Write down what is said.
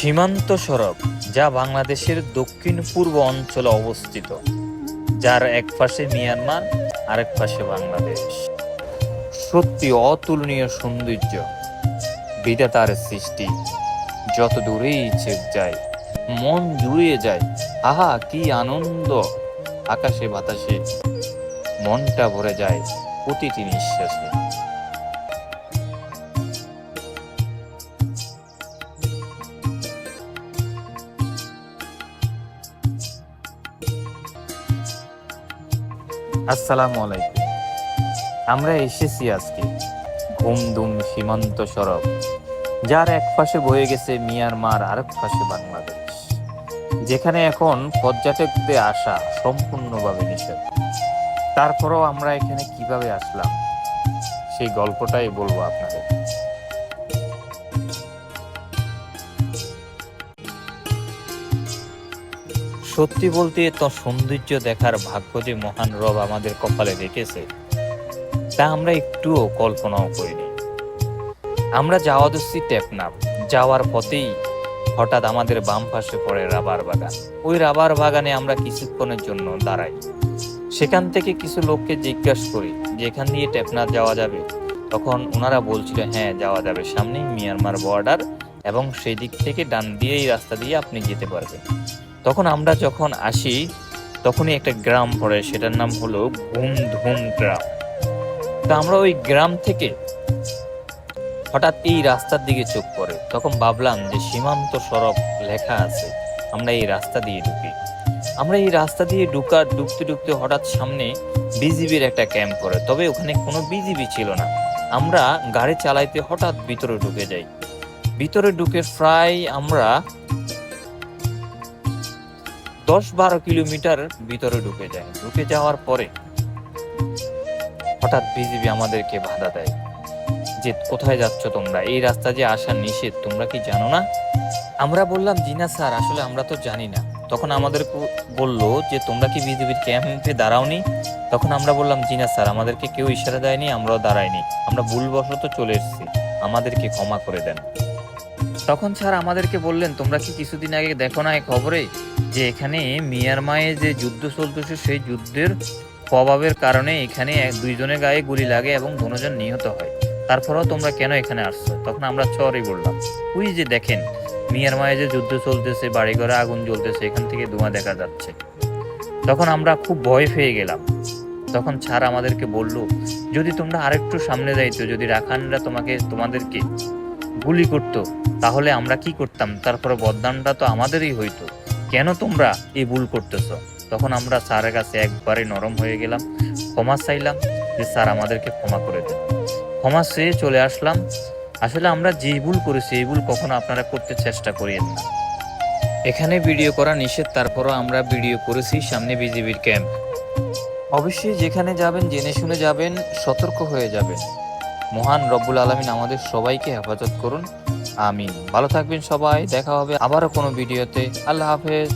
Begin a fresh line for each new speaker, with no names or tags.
সীমান্ত সড়ক যা বাংলাদেশের দক্ষিণ পূর্ব অঞ্চলে অবস্থিত, যার এক পাশে মিয়ানমার আরেক পাশে বাংলাদেশ। সত্যি অতুলনীয় সৌন্দর্য, বিধাতার সৃষ্টি। যত দূরেই চোখ যায় মন জুড়িয়ে যায়। আহা কি আনন্দ! আকাশে বাতাসে মনটা ভরে যায় প্রতিটি নিঃশ্বাসে। আসসালামু আলাইকুম। আমরা এসেছি আজকে ঘুমধুম সীমান্ত সড়ক, যার এক পাশে বয়ে গেছে মিয়ানমার আরেক পাশে বাংলাদেশ, যেখানে এখন পর্যটকদের আসা সম্পূর্ণভাবে নিষেধ। তারপরও আমরা এখানে কিভাবে আসলাম সেই গল্পটাই বলবো আপনাদের। সত্যি বলতে তোর সৌন্দর্য দেখার ভাগ্য যে মহান রব আমাদের কপালে রেখেছে তা আমরা একটুও কল্পনাও করিনি। আমরা যাওয়া দিচ্ছি টেকনাফ, যাওয়ার পথেই হঠাৎ আমাদের বাম পাশে পড়ে রাবার বাগান। ওই রাবার বাগানে আমরা কিছুক্ষণের জন্য দাঁড়াই। সেখান থেকে কিছু লোককে জিজ্ঞাসা করি যে এখান দিয়ে টেকনাফ যাওয়া যাবে। তখন ওনারা বলছিল হ্যাঁ যাওয়া যাবে, সামনেই মিয়ানমার বর্ডার এবং সেই দিক থেকে ডান দিয়ে এই রাস্তা দিয়ে আপনি যেতে পারবেন। তখন আমরা যখন আসি তখনই একটা গ্রাম পড়ে, সেটার নাম হলো ঘুমধুম গ্রাম। তা আমরা ওই গ্রাম থেকে হঠাৎ এই রাস্তার দিকে চোখ পড়ে, তখন ভাবলাম যে সীমান্ত সড়ক লেখা আছে, আমরা এই রাস্তা দিয়ে ঢুকি। আমরা এই রাস্তা দিয়ে ঢুকতে ঢুকতে হঠাৎ সামনে বিজিবির একটা ক্যাম্প পড়ে, তবে ওখানে কোনো বিজিবি ছিল না। আমরা গাড়ি চালাইতে হঠাৎ ভিতরে ঢুকে যাই। ভিতরে ঢুকে প্রায় আমরা 10-12 কিলোমিটার ভিতরে ঢুকে যাই। ঢুকে যাওয়ার পরে হঠাৎ বিজিবি আমাদেরকে বাধা দেয় যে কোথায় যাচ্ছ তোমরা, এই রাস্তা যে আসা নিষেধ, তোমরা কি জানো না? আমরা বললাম জি না স্যার, আসলে আমরা তো জানি না। তখন আমাদের বললো যে তোমরা কি বিজিবির ক্যাম্পে দাঁড়াওনি? তখন আমরা বললাম জি না স্যার, আমাদেরকে কেউ ইশারা দেয়নি, আমরাও দাঁড়াইনি, আমরা ভুলবশত চলে এসেছি, আমাদেরকে ক্ষমা করে দেন। তখন স্যার আমাদেরকে বললেন তোমরা কি কিছুদিন আগে দেখো না এই খবরে যে এখানে মিয়ানমারে যে যুদ্ধ চলতেছে, সেই যুদ্ধের প্রভাবের কারণে এখানে 2 জনের গায়ে গুলি লাগে এবং 2 জন নিহত হয়, তারপরেও তোমরা কেন এখানে আসছো? তখন আমরা সরি বললাম। ওই যে দেখেন মিয়ানমারে যে যুদ্ধ চলতেছে, বাড়িঘরে আগুন জ্বলতেছে, এখান থেকে ধোঁয়া দেখা যাচ্ছে। তখন আমরা খুব ভয় পেয়ে গেলাম। তখন স্যার আমাদেরকে বলল যদি তোমরা আরেকটু সামনে যাইতো, যদি রাখানরা তোমাদেরকে গুলি করতো তাহলে আমরা কি করতাম? তারপরে বদনামটা তো আমাদেরই হইতো, কেন তোমরা এই ভুল করতেছো? তখন আমরা স্যারের কাছে একবারে নরম হয়ে গেলাম, ক্ষমা চাইলাম যে স্যার আমাদেরকে ক্ষমা করে দেন। ক্ষমা চেয়ে চলে আসলাম। আসলে আমরা যে ভুল করেছি এই ভুল কখনো আপনারা করতে চেষ্টা করিয়েন না। এখানে ভিডিও করা নিষেধ, তারপরও আমরা ভিডিও করেছি সামনে বিজিবির ক্যাম্প। অবশ্যই যেখানে যাবেন জেনে শুনে যাবেন, সতর্ক হয়ে যাবেন। মহান রব্বুল আলামিন আমাদের সবাইকে হেফাজত করুন, আমিন। ভালো থাকবেন সবাই, দেখা হবে আবারও কোনো ভিডিওতে। আল্লাহ হাফেজ।